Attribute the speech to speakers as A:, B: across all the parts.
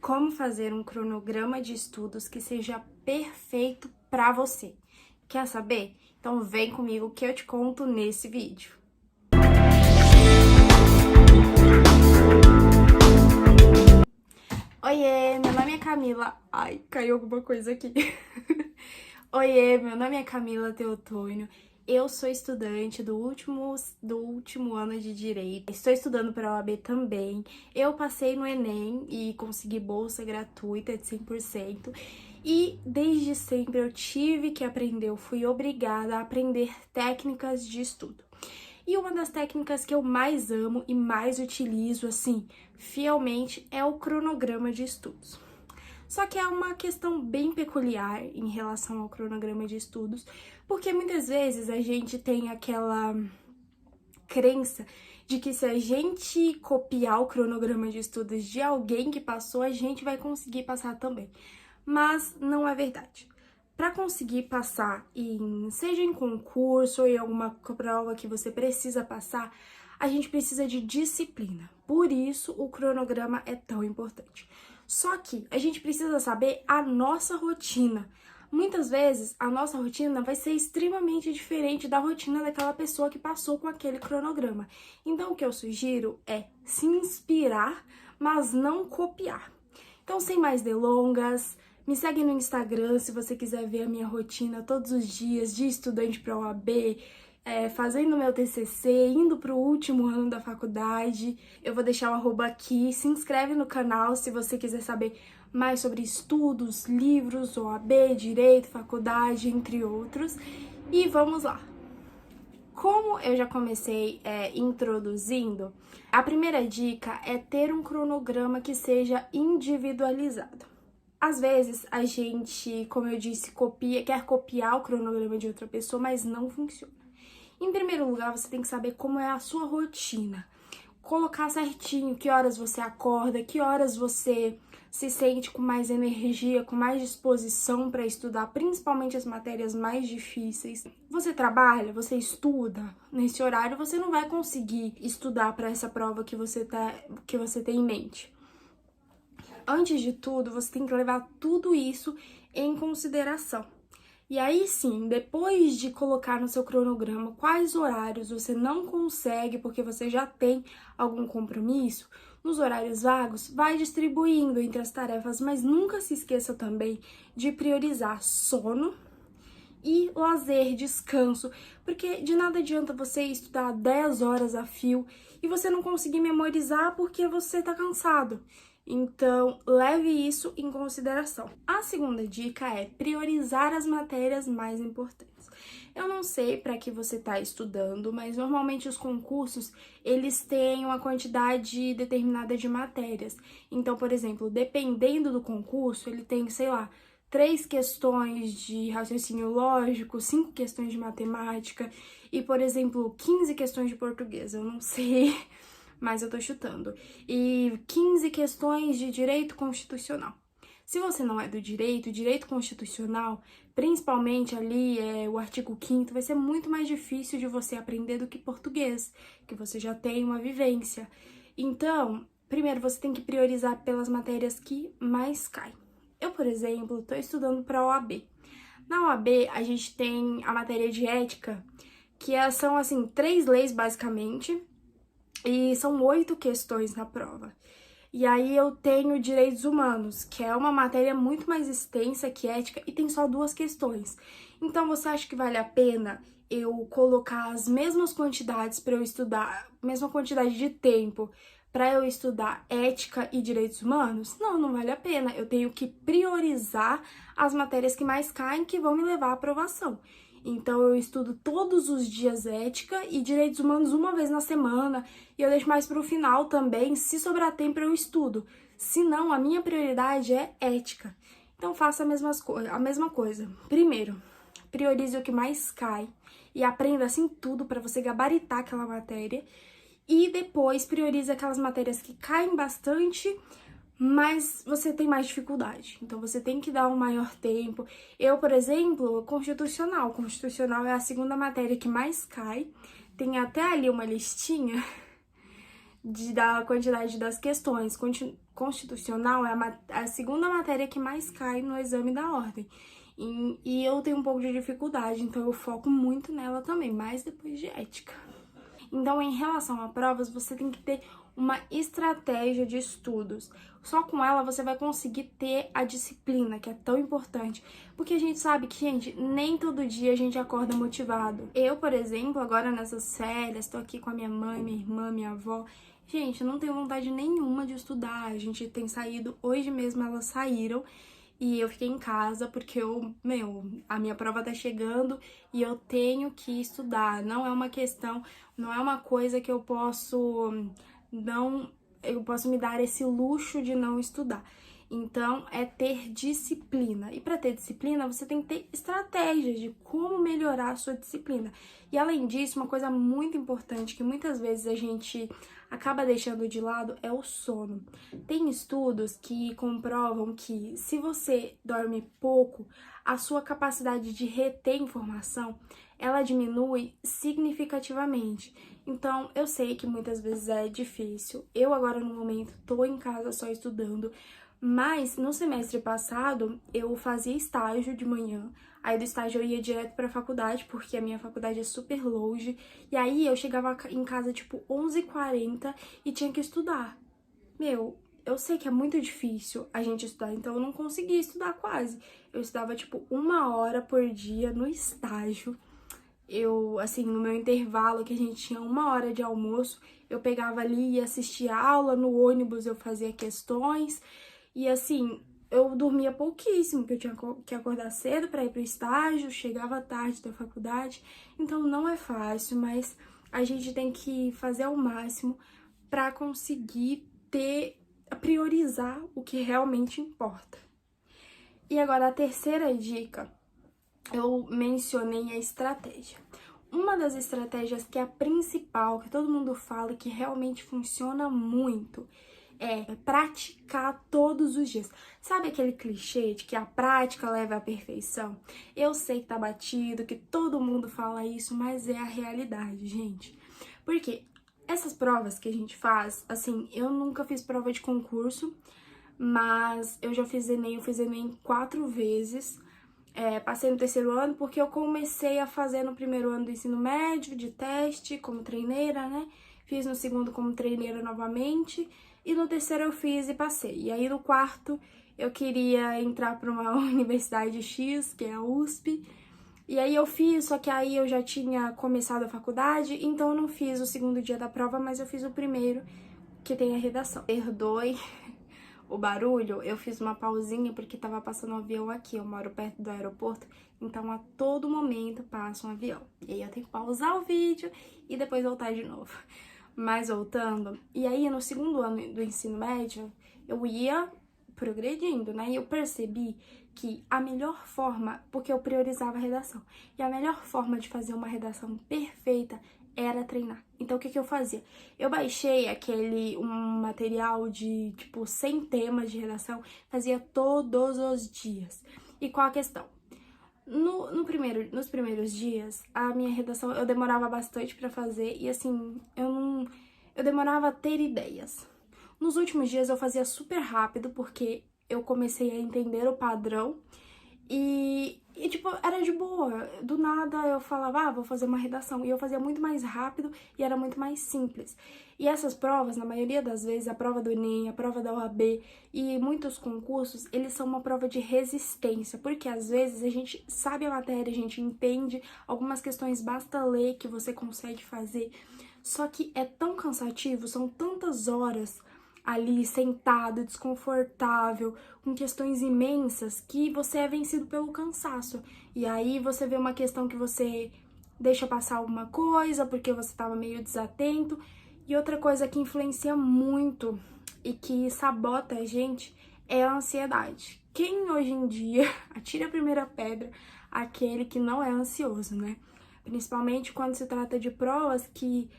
A: como fazer um cronograma de estudos que seja perfeito para você. Quer saber? Então vem comigo que eu te conto nesse vídeo. Oiê, meu nome é Camila. Ai, caiu alguma coisa aqui. Oiê, meu nome é Camila Teotônio. Eu sou estudante do último ano de Direito. Estou estudando para a OAB também. Eu passei no Enem e consegui bolsa gratuita de 100%. E desde sempre eu tive que aprender, eu fui obrigada a aprender técnicas de estudo. E uma das técnicas que eu mais amo e mais utilizo, assim, fielmente, é o cronograma de estudos. Só que é uma questão bem peculiar em relação ao cronograma de estudos, porque muitas vezes a gente tem aquela crença de que se a gente copiar o cronograma de estudos de alguém que passou, a gente vai conseguir passar também. Mas não é verdade. Para conseguir passar seja em concurso ou em alguma prova que você precisa passar, a gente precisa de disciplina. Por isso, o cronograma é tão importante. Só que a gente precisa saber a nossa rotina. Muitas vezes, a nossa rotina vai ser extremamente diferente da rotina daquela pessoa que passou com aquele cronograma. Então, o que eu sugiro é se inspirar, mas não copiar. Então, sem mais delongas, me segue no Instagram se você quiser ver a minha rotina todos os dias de estudante para OAB, fazendo meu TCC, indo para o último ano da faculdade. Eu vou deixar o arroba aqui. Se inscreve no canal se você quiser saber mais sobre estudos, livros, OAB, direito, faculdade, entre outros. E vamos lá! Como eu já comecei introduzindo, a primeira dica é ter um cronograma que seja individualizado. Às vezes a gente, como eu disse, quer copiar o cronograma de outra pessoa, mas não funciona. Em primeiro lugar, você tem que saber como é a sua rotina. Colocar certinho que horas você acorda, que horas você se sente com mais energia, com mais disposição para estudar, principalmente as matérias mais difíceis. Você trabalha, você estuda, nesse horário você não vai conseguir estudar para essa prova que você tem em mente. Antes de tudo, você tem que levar tudo isso em consideração. E aí sim, depois de colocar no seu cronograma quais horários você não consegue porque você já tem algum compromisso, nos horários vagos, vai distribuindo entre as tarefas, mas nunca se esqueça também de priorizar sono e lazer, descanso, porque de nada adianta você estudar 10 horas a fio e você não conseguir memorizar porque você tá cansado. Então, leve isso em consideração. A segunda dica é priorizar as matérias mais importantes. Eu não sei para que você está estudando, mas normalmente os concursos, eles têm uma quantidade determinada de matérias. Então, por exemplo, dependendo do concurso, ele tem, sei lá, 3 questões de raciocínio lógico, 5 questões de matemática e, por exemplo, 15 questões de português. Eu não sei, mas eu tô chutando. E 15 questões de direito constitucional. Se você não é do direito constitucional, principalmente ali o artigo 5º, vai ser muito mais difícil de você aprender do que português, que você já tem uma vivência. Então, primeiro você tem que priorizar pelas matérias que mais caem. Eu, por exemplo, estou estudando para a OAB. Na OAB, a gente tem a matéria de ética, que são, assim, 3 leis, basicamente, e são 8 questões na prova. E aí eu tenho direitos humanos, que é uma matéria muito mais extensa que ética e tem só 2 questões. Então, você acha que vale a pena eu colocar as mesmas quantidades para eu estudar, mesma quantidade de tempo para eu estudar ética e direitos humanos? Não, não vale a pena. Eu tenho que priorizar as matérias que mais caem, que vão me levar à aprovação. Então, eu estudo todos os dias ética e direitos humanos uma vez na semana, e eu deixo mais para o final também, se sobrar tempo eu estudo. Se não, a minha prioridade é ética. Então, faça a mesma coisa. Primeiro, priorize o que mais cai e aprenda assim tudo para você gabaritar aquela matéria. E depois priorize aquelas matérias que caem bastante, mas você tem mais dificuldade. Então, você tem que dar um maior tempo. Eu, por exemplo, Constitucional é a segunda matéria que mais cai. Tem até ali uma listinha da quantidade das questões. Constitucional é a segunda matéria que mais cai no exame da ordem. E eu tenho um pouco de dificuldade, então eu foco muito nela também, mais depois de ética. Então, em relação a provas, você tem que ter uma estratégia de estudos. Só com ela você vai conseguir ter a disciplina, que é tão importante. Porque a gente sabe que, gente, nem todo dia a gente acorda motivado. Eu, por exemplo, agora nessas férias, tô aqui com a minha mãe, minha irmã, minha avó. Gente, eu não tenho vontade nenhuma de estudar. A gente tem saído, hoje mesmo elas saíram. E eu fiquei em casa porque a minha prova tá chegando e eu tenho que estudar. Não é uma questão, não é uma coisa que eu posso me dar esse luxo de não estudar. Então, é ter disciplina. E para ter disciplina, você tem que ter estratégias de como melhorar a sua disciplina. E além disso, uma coisa muito importante que muitas vezes a gente acaba deixando de lado é o sono. Tem estudos que comprovam que se você dorme pouco, a sua capacidade de reter informação, ela diminui significativamente. Então, eu sei que muitas vezes é difícil. Eu agora, no momento, tô em casa só estudando, mas no semestre passado eu fazia estágio de manhã, aí do estágio eu ia direto pra faculdade, porque a minha faculdade é super longe, e aí eu chegava em casa tipo 11h40 e tinha que estudar. Eu sei que é muito difícil a gente estudar, então eu não conseguia estudar quase. Eu estudava tipo 1 hora por dia no estágio. Assim, no meu intervalo, que a gente tinha 1 hora de almoço, eu pegava ali e assistia aula, no ônibus eu fazia questões. E assim, eu dormia pouquíssimo, porque eu tinha que acordar cedo para ir pro estágio, chegava tarde da faculdade. Então não é fácil, mas a gente tem que fazer ao máximo para conseguir priorizar o que realmente importa. E agora a terceira dica, eu mencionei a estratégia. Uma das estratégias que é a principal, que todo mundo fala e que realmente funciona muito, é praticar todos os dias. Sabe aquele clichê de que a prática leva à perfeição? Eu sei que tá batido, que todo mundo fala isso, mas é a realidade, gente. Porque essas provas que a gente faz, assim, eu nunca fiz prova de concurso, mas eu já fiz Enem 4 vezes. Passei no terceiro ano porque eu comecei a fazer no primeiro ano do ensino médio, de teste, como treineira, né? Fiz no segundo como treineira novamente, e no terceiro eu fiz e passei. E aí no quarto eu queria entrar para uma universidade X, que é a USP, e aí eu fiz, só que aí eu já tinha começado a faculdade, então eu não fiz o segundo dia da prova, mas eu fiz o primeiro, que tem a redação. Perdoe o barulho, eu fiz uma pausinha porque tava passando um avião aqui, eu moro perto do aeroporto, então a todo momento passa um avião. E aí eu tenho que pausar o vídeo e depois voltar de novo. Mas voltando, e aí no segundo ano do ensino médio, eu ia progredindo, né? E eu percebi que a melhor forma, porque eu priorizava a redação, e a melhor forma de fazer uma redação perfeita era treinar. Então, o que eu fazia? Eu baixei um material de, tipo, 100 temas de redação, fazia todos os dias. E qual a questão? Nos primeiros dias, a minha redação, eu demorava bastante pra fazer e, assim, eu demorava a ter ideias. Nos últimos dias, eu fazia super rápido, porque eu comecei a entender o padrão e, tipo, era de boa. Do nada eu falava, vou fazer uma redação. E eu fazia muito mais rápido e era muito mais simples. E essas provas, na maioria das vezes, a prova do Enem, a prova da OAB e muitos concursos, eles são uma prova de resistência. Porque às vezes a gente sabe a matéria, a gente entende, algumas questões basta ler que você consegue fazer. Só que é tão cansativo, são tantas horas ali sentado, desconfortável, com questões imensas, que você é vencido pelo cansaço. E aí você vê uma questão que você deixa passar alguma coisa porque você estava meio desatento. E outra coisa que influencia muito e que sabota a gente é a ansiedade. Quem hoje em dia atira a primeira pedra? Aquele que não é ansioso, né? Principalmente quando se trata de provas que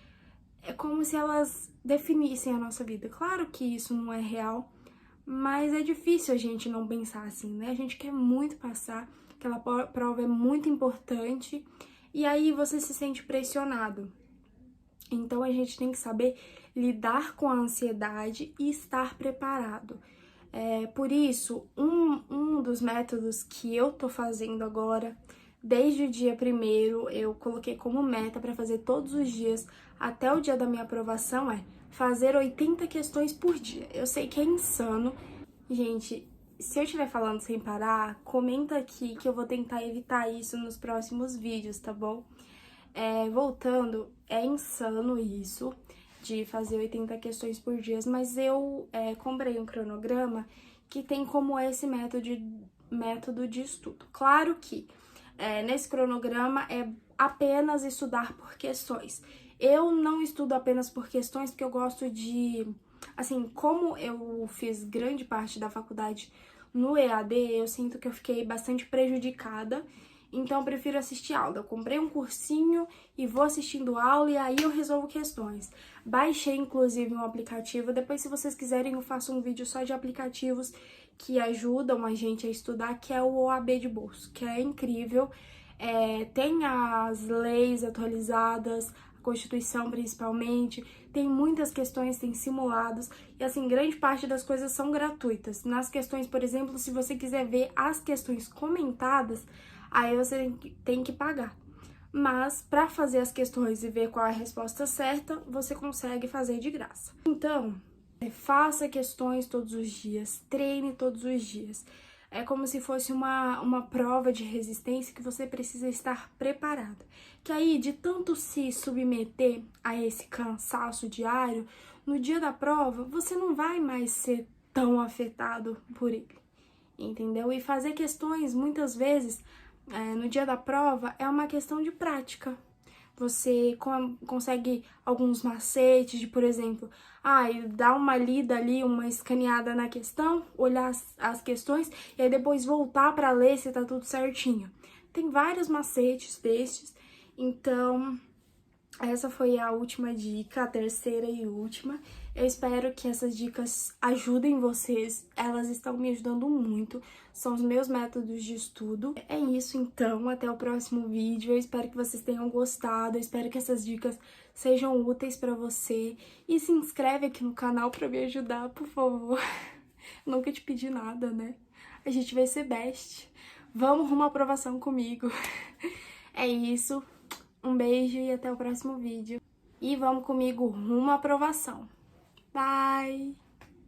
A: é como se elas definissem a nossa vida. Claro que isso não é real, mas é difícil a gente não pensar assim, né? A gente quer muito passar, aquela prova é muito importante, e aí você se sente pressionado. Então a gente tem que saber lidar com a ansiedade e estar preparado. Por isso, um dos métodos que eu tô fazendo agora, desde o dia 1º, eu coloquei como meta para fazer todos os dias até o dia da minha aprovação, é fazer 80 questões por dia. Eu sei que é insano. Gente, se eu estiver falando sem parar, comenta aqui que eu vou tentar evitar isso nos próximos vídeos, tá bom? Voltando, é insano isso de fazer 80 questões por dia, mas eu comprei um cronograma que tem como esse método de estudo. Claro que nesse cronograma é apenas estudar por questões. Eu não estudo apenas por questões porque eu gosto de... Assim, como eu fiz grande parte da faculdade no EAD, eu sinto que eu fiquei bastante prejudicada, então eu prefiro assistir aula. Eu comprei um cursinho e vou assistindo aula e aí eu resolvo questões. Baixei, inclusive, um aplicativo. Depois, se vocês quiserem, eu faço um vídeo só de aplicativos que ajudam a gente a estudar, que é o OAB de bolso, que é incrível. Tem as leis atualizadas, a Constituição principalmente, tem muitas questões, tem simulados, e assim, grande parte das coisas são gratuitas. Nas questões, por exemplo, se você quiser ver as questões comentadas, aí você tem que pagar. Mas para fazer as questões e ver qual é a resposta certa, você consegue fazer de graça. Então, faça questões todos os dias, treine todos os dias. É como se fosse uma prova de resistência que você precisa estar preparada. Que aí, de tanto se submeter a esse cansaço diário, no dia da prova, você não vai mais ser tão afetado por ele, entendeu? E fazer questões, muitas vezes, no dia da prova, é uma questão de prática. Você consegue alguns macetes de, por exemplo, dar uma lida ali, uma escaneada na questão, olhar as questões e aí depois voltar para ler se tá tudo certinho. Tem vários macetes destes, então essa foi a última dica, a terceira e última. Eu espero que essas dicas ajudem vocês, elas estão me ajudando muito, são os meus métodos de estudo. É isso então, até o próximo vídeo, eu espero que vocês tenham gostado, eu espero que essas dicas sejam úteis pra você. E se inscreve aqui no canal pra me ajudar, por favor. Nunca te pedi nada, né? A gente vai ser best. Vamos rumo à aprovação comigo. É isso. Um beijo e até o próximo vídeo. E vamos comigo rumo à aprovação. Bye!